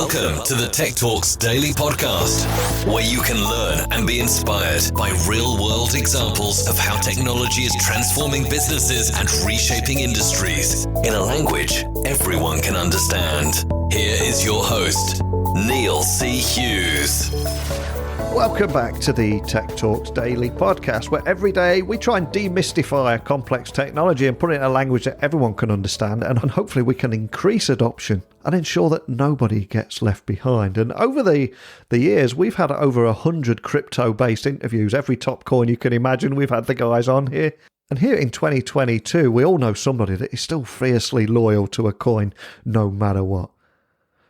Welcome to the Tech Talks Daily Podcast, where you can learn and be inspired by real-world examples of how technology is transforming businesses and reshaping industries in a language everyone can understand. Here is your host, Neil C. Hughes. Welcome back to the Tech Talks Daily Podcast, where every day we try and demystify a complex technology and put it in a language that everyone can understand, and hopefully we can increase adoption and ensure that nobody gets left behind. And over the years, we've had over 100 crypto-based interviews. Every top coin you can imagine, we've had the guys on here. And here in 2022, we all know somebody that is still fiercely loyal to a coin no matter what.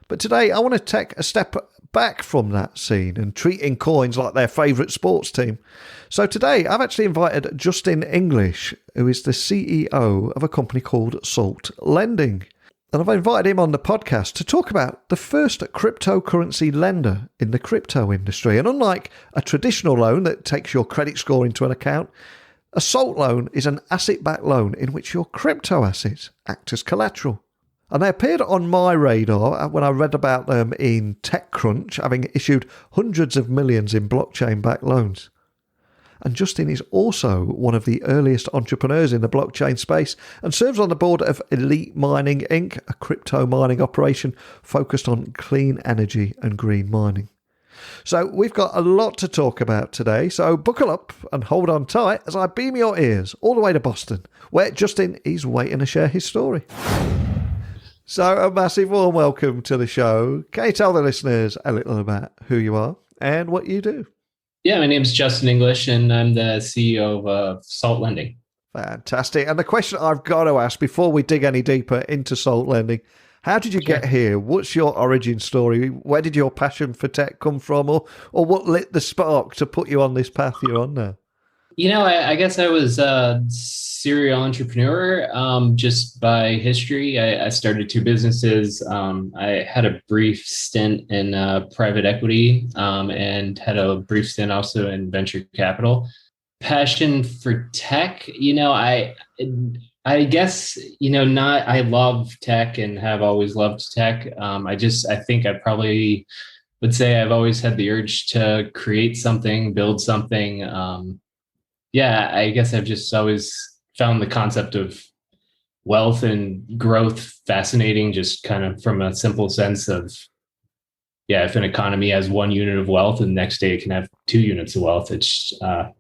But today, I want to take a step back from that scene and treating coins like their favourite sports team. So today, I've actually invited Justin English, who is the CEO of a company called Salt Lending. And I've invited him on the podcast to talk about the first cryptocurrency lender in the crypto industry. And unlike a traditional loan that takes your credit score into an account, a Salt loan is an asset-backed loan in which your crypto assets act as collateral. And they appeared on my radar when I read about them in TechCrunch, having issued hundreds of millions in blockchain-backed loans. And Justin is also one of the earliest entrepreneurs in the blockchain space and serves on the board of Elite Mining Inc., a crypto mining operation focused on clean energy and green mining. So we've got a lot to talk about today, so buckle up and hold on tight as I beam your ears all the way to Boston, where Justin is waiting to share his story. So a massive warm welcome to the show. Can you tell the listeners a little about who you are and what you do? Yeah, my name is Justin English, and I'm the CEO of Salt Lending. Fantastic. And the question I've got to ask before we dig any deeper into Salt Lending, how did you get here? What's your origin story? Where did your passion for tech come from? Or what lit the spark to put you on this path you're on now? You know, I guess I was a serial entrepreneur just by history. I started two businesses. I had a brief stint in private equity and had a brief stint also in venture capital. Passion for tech, you know, I guess, you know, I love tech and have always loved tech. I think I probably would say I've always had the urge to create something, build something. Yeah, I guess I've just always found the concept of wealth and growth fascinating, just kind of from a simple sense of, yeah, if an economy has one unit of wealth and the next day it can have 2 units of wealth, it's, I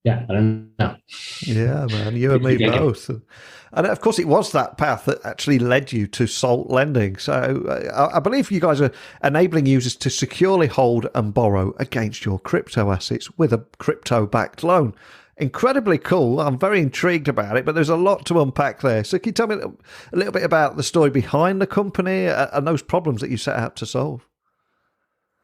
don't know. Yeah, man, you and me both. And of course, it was that path that actually led you to Salt Lending. So I believe you guys are enabling users to securely hold and borrow against your crypto assets with a crypto-backed loan. Incredibly cool. I'm very intrigued about it, but there's a lot to unpack there. So can you tell me a little bit about the story behind the company and those problems that you set out to solve?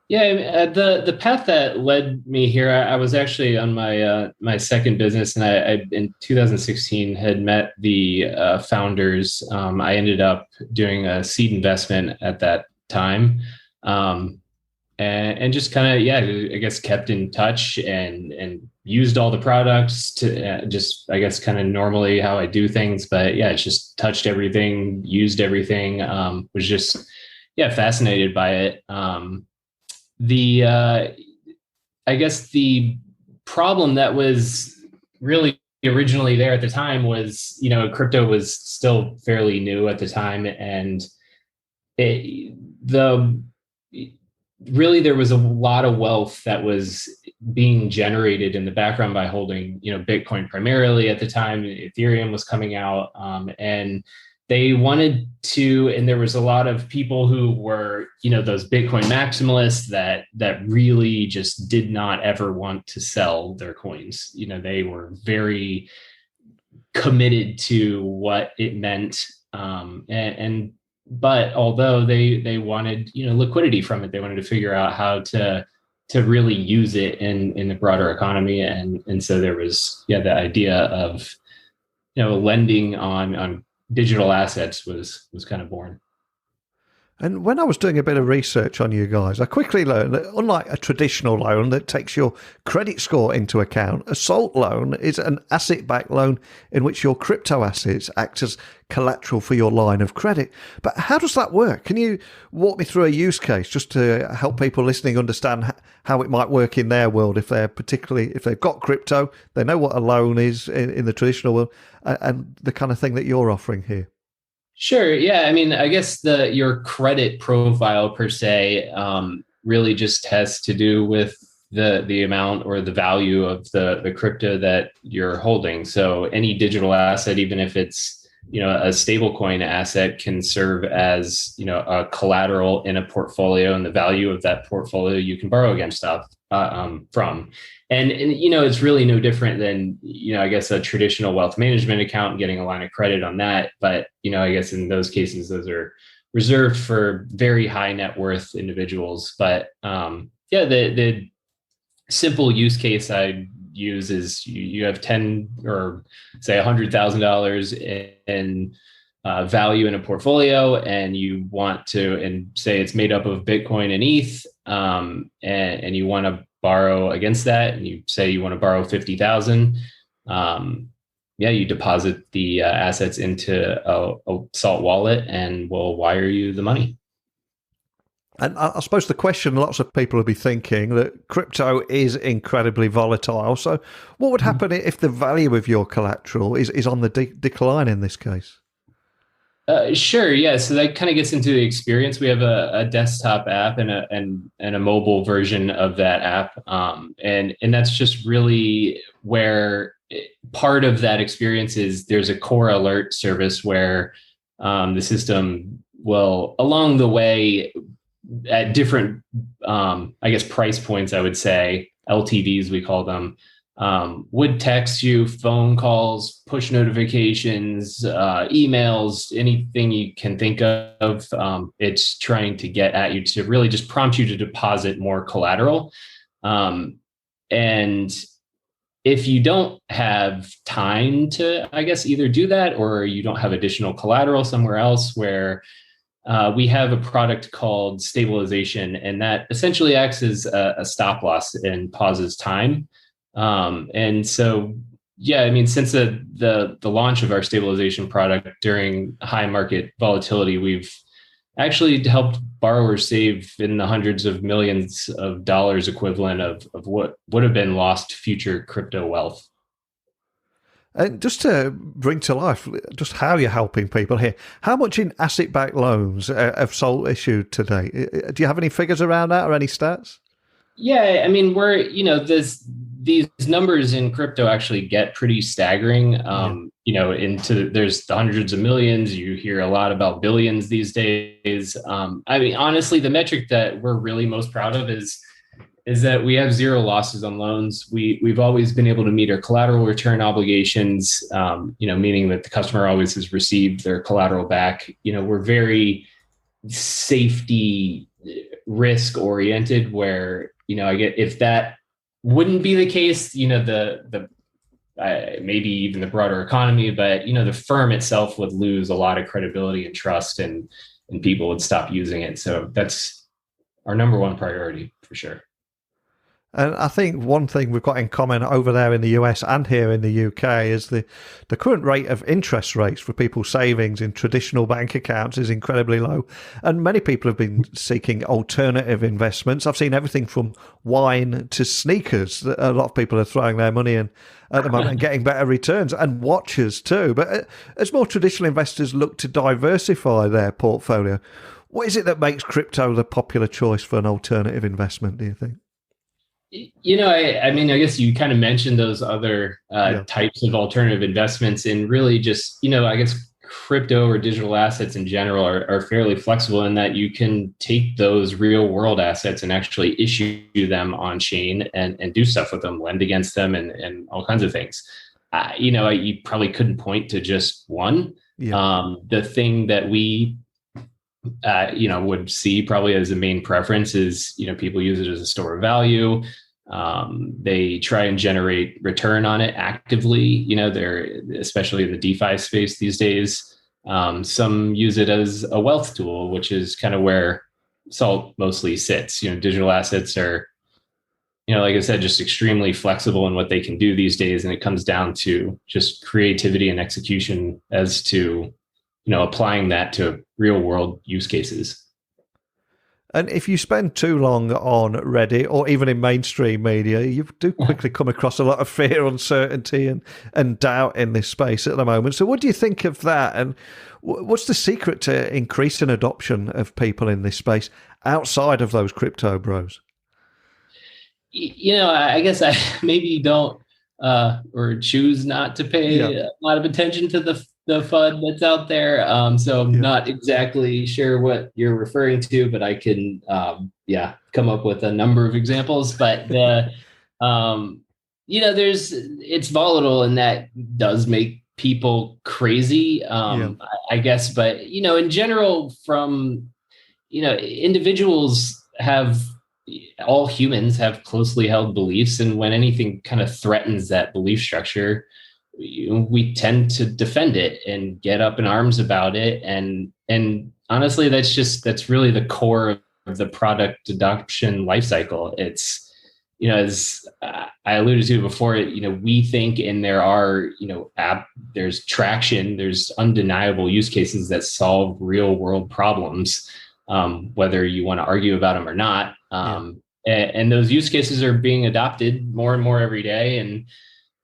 Yeah, the path that led me here, I was actually on my second business, and I in 2016 had met the founders. I ended up doing a seed investment at that time, and just kind of, yeah, I guess kept in touch and used all the products to just, I guess, kind of normally how I do things. But yeah, it's just touched everything, used everything, was just, yeah, fascinated by it. I guess the problem that was really originally there at the time was, you know, crypto was still fairly new at the time. And really there was a lot of wealth that was being generated in the background by holding, you know, Bitcoin primarily at the time. Ethereum was coming out, and they wanted to, and there was a lot of people who were, you know, those Bitcoin maximalists that really just did not ever want to sell their coins. You know, they were very committed to what it meant. But although they wanted, you know, liquidity from it, they wanted to figure out how to really use it in the broader economy. And so there was, yeah, the idea of, you know, lending on digital assets was kind of born. And when I was doing a bit of research on you guys, I quickly learned that unlike a traditional loan that takes your credit score into account, a SALT loan is an asset-backed loan in which your crypto assets act as collateral for your line of credit. But how does that work? Can you walk me through a use case just to help people listening understand how it might work in their world if they've got crypto, they know what a loan is in the traditional world, and the kind of thing that you're offering here? Sure. Yeah. I mean, I guess your credit profile per se really just has to do with the amount or the value of the crypto that you're holding. So any digital asset, even if it's a stablecoin asset, can serve as a collateral in a portfolio, and the value of that portfolio you can borrow against stuff from. And it's really no different than, I guess, a traditional wealth management account and getting a line of credit on that. But, I guess in those cases, those are reserved for very high net worth individuals. But the simple use case I use is you have 10 or say $100,000 in value in a portfolio, and you want to, and say it's made up of Bitcoin and ETH, and you want to borrow against that, and you say you want to borrow 50,000. You deposit the assets into a SALT wallet, and we'll wire you the money. And I suppose the question lots of people will be thinking that crypto is incredibly volatile. So what would happen if the value of your collateral is on the decline in this case? Sure. Yeah. So that kind of gets into the experience. We have a desktop app and a mobile version of that app. And that's just really where part of that experience is there's a core alert service where the system will, along the way, at different, price points, I would say, LTVs, we call them, would text you, phone calls, push notifications, emails, anything you can think of. It's trying to get at you to really just prompt you to deposit more collateral. And if you don't have time to, either do that, or you don't have additional collateral somewhere else, where we have a product called stabilization, and that essentially acts as a stop loss and pauses time. And so, since the launch of our stabilization product during high market volatility, we've actually helped borrowers save in the hundreds of millions of dollars equivalent of what would have been lost future crypto wealth. And just to bring to life just how you're helping people here, how much in asset-backed loans have SALT issued today? Do you have any figures around that or any stats? Yeah, we're, these numbers in crypto actually get pretty staggering. There's the hundreds of millions. You hear a lot about billions these days. Honestly, the metric that we're really most proud of is that we have zero losses on loans. We've always been able to meet our collateral return obligations, meaning that the customer always has received their collateral back. We're very safety risk oriented, where, if that wouldn't be the case, maybe even the broader economy, but, the firm itself would lose a lot of credibility and trust, and people would stop using it. So that's our number one priority for sure. And I think one thing we've got in common over there in the US and here in the UK is the current rate of interest rates for people's savings in traditional bank accounts is incredibly low. And many people have been seeking alternative investments. I've seen everything from wine to sneakers that a lot of people are throwing their money in at the moment and getting better returns, and watches too. But as more traditional investors look to diversify their portfolio, what is it that makes crypto the popular choice for an alternative investment, do you think? I guess you kind of mentioned those other types of alternative investments, and really just, I guess crypto or digital assets in general are fairly flexible in that you can take those real world assets and actually issue them on chain and do stuff with them, lend against them, and all kinds of things. You probably couldn't point to just one. The thing that we would see probably as a main preference is, people use it as a store of value. They try and generate return on it actively. They're, especially in the DeFi space these days, Some use it as a wealth tool, which is kind of where Salt mostly sits. Digital assets are, like I said, just extremely flexible in what they can do these days. And it comes down to just creativity and execution as to, applying that to real world use cases. And if you spend too long on Reddit or even in mainstream media, you do quickly come across a lot of fear, uncertainty, and doubt in this space at the moment. So what do you think of that? And what's the secret to increasing adoption of people in this space outside of those crypto bros? I guess I maybe don't or choose not to pay a lot of attention to the FUD that's out there. So I'm not exactly sure what you're referring to, but I can, come up with a number of examples. But it's volatile, and that does make people crazy, I guess. But, in general, individuals all humans have closely held beliefs. And when anything kind of threatens that belief structure, we tend to defend it and get up in arms about it. And honestly, that's really the core of the product adoption lifecycle. It's, as I alluded to before, we think, and there are, there's traction, there's undeniable use cases that solve real world problems, whether you want to argue about them or not. And those use cases are being adopted more and more every day. And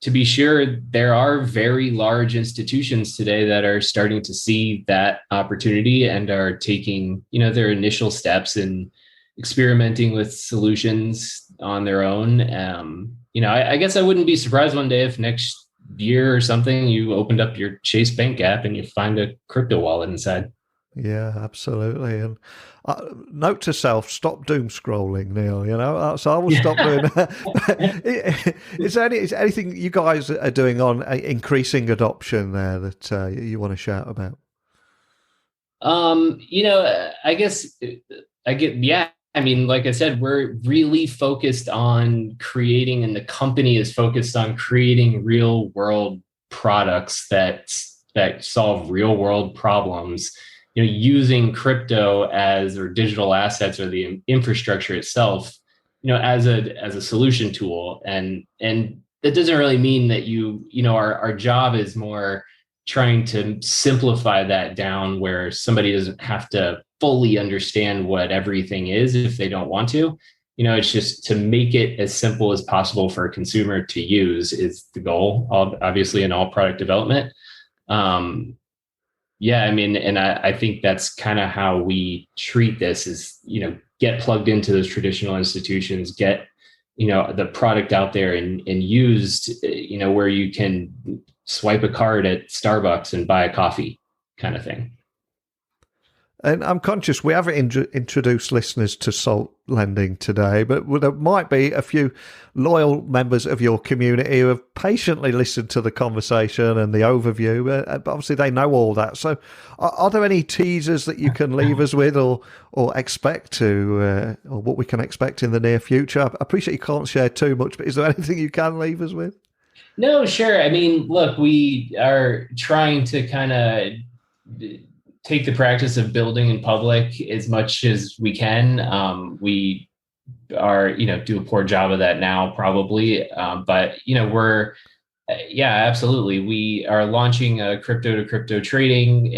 to be sure, there are very large institutions today that are starting to see that opportunity and are taking, their initial steps in experimenting with solutions on their own. I guess I wouldn't be surprised one day if next year or something you opened up your Chase Bank app and you find a crypto wallet inside. Yeah, absolutely. And note to self: stop doom scrolling, Neil. So I will stop doing that. Is there anything you guys are doing on increasing adoption there that you want to shout about? I guess I mean, like I said, we're really focused on creating, and the company is focused on creating real world products that solve real world problems. Using crypto or digital assets or the infrastructure itself, as a solution tool. And that doesn't really mean that our job is more trying to simplify that down where somebody doesn't have to fully understand what everything is if they don't want to. It's just to make it as simple as possible for a consumer to use is the goal, obviously, in all product development. I think that's kind of how we treat this is, get plugged into those traditional institutions, get, the product out there and used, where you can swipe a card at Starbucks and buy a coffee kind of thing. And I'm conscious we haven't introduced listeners to Salt Lending today, but there might be a few loyal members of your community who have patiently listened to the conversation and the overview, but obviously they know all that. So are there any teasers that you can leave us with or expect to, or what we can expect in the near future? I appreciate you can't share too much, but is there anything you can leave us with? No, sure. I mean, look, we are trying to kind of take the practice of building in public as much as we can. We are, do a poor job of that now, probably. But, we're, absolutely. We are launching a crypto to crypto trading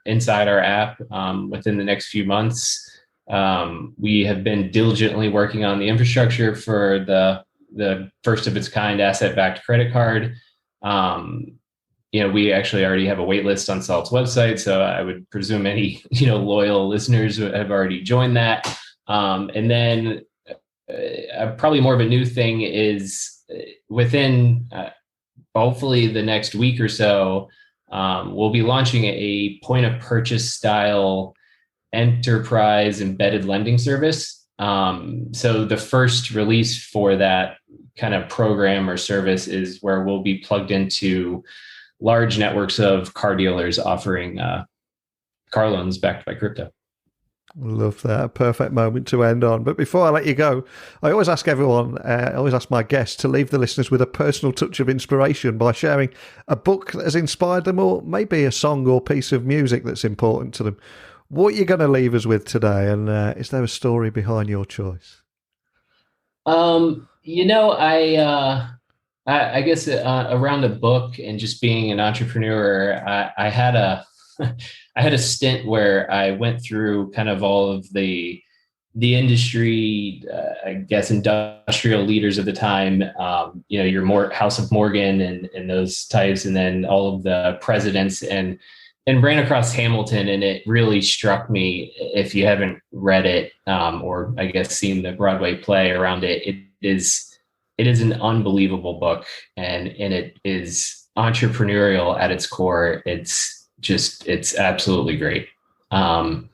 inside our app within the next few months. We have been diligently working on the infrastructure for the first of its kind asset-backed credit card. We actually already have a wait list on Salt's website, so I would presume any, loyal listeners have already joined that. And then probably more of a new thing is within hopefully the next week or so, we'll be launching a point of purchase style enterprise embedded lending service. So the first release for that kind of program or service is where we'll be plugged into large networks of car dealers offering car loans backed by crypto. Love that. Perfect moment to end on. But before I let you go, I always ask everyone, I always ask my guests to leave the listeners with a personal touch of inspiration by sharing a book that has inspired them, or maybe a song or piece of music that's important to them. What are you going to leave us with today? And is there a story behind your choice? I guess around a book and just being an entrepreneur, I had a stint where I went through kind of all of the industry, I guess, industrial leaders of the time, your more House of Morgan and those types, and then all of the presidents, and ran across Hamilton. And it really struck me, if you haven't read it, or I guess seen the Broadway play around it, it is an unbelievable book, and it is entrepreneurial at its core. It's absolutely great. And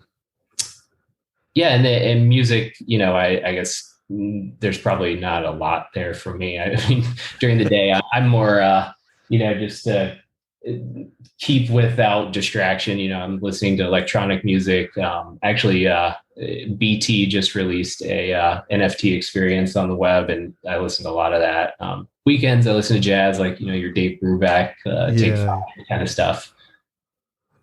music, I guess there's probably not a lot there for me. I mean, during the day, I'm more, just to keep without distraction. I'm listening to electronic music. BT just released a NFT experience on the web, and I listen to a lot of that. Weekends, I listen to jazz, like, your Dave Brubeck, Take Five kind of stuff.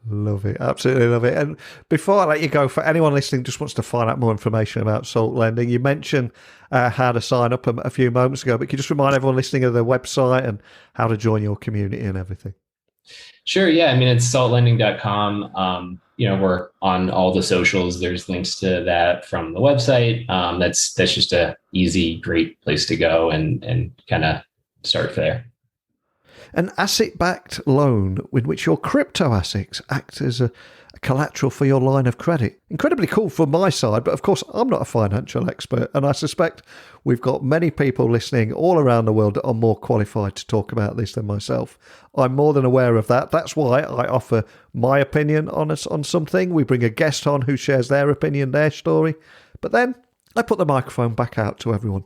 Love it. Absolutely love it. And before I let you go, for anyone listening just wants to find out more information about Salt Lending, you mentioned how to sign up a few moments ago, but can you just remind everyone listening of their website and how to join your community and everything? Sure. Yeah. I mean, it's saltlending.com. We're on all the socials. There's links to that from the website. That's just a easy, great place to go and kind of start there. An asset-backed loan in which your crypto assets act as a collateral for your line of credit. Incredibly cool from my side, but of course I'm not a financial expert, and I suspect we've got many people listening all around the world that are more qualified to talk about this than myself. I'm more than aware of that. That's why I offer my opinion on something. We bring a guest on who shares their opinion, their story, but then I put the microphone back out to everyone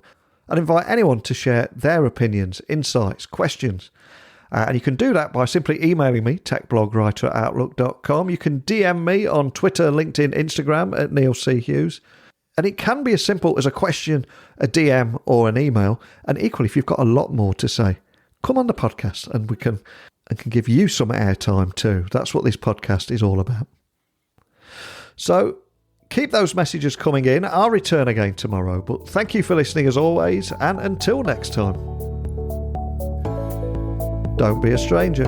and invite anyone to share their opinions, insights, questions. And you can do that by simply emailing me, techblogwriter@outlook.com. You can DM me on Twitter, LinkedIn, Instagram at Neil C. Hughes. And it can be as simple as a question, a DM, or an email. And equally, if you've got a lot more to say, come on the podcast and we can give you some airtime too. That's what this podcast is all about. So keep those messages coming in. I'll return again tomorrow. But thank you for listening as always. And until next time, don't be a stranger.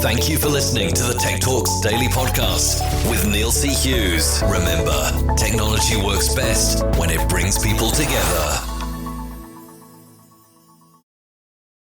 Thank you for listening to the Tech Talks Daily Podcast with Neil C. Hughes. Remember, technology works best when it brings people together.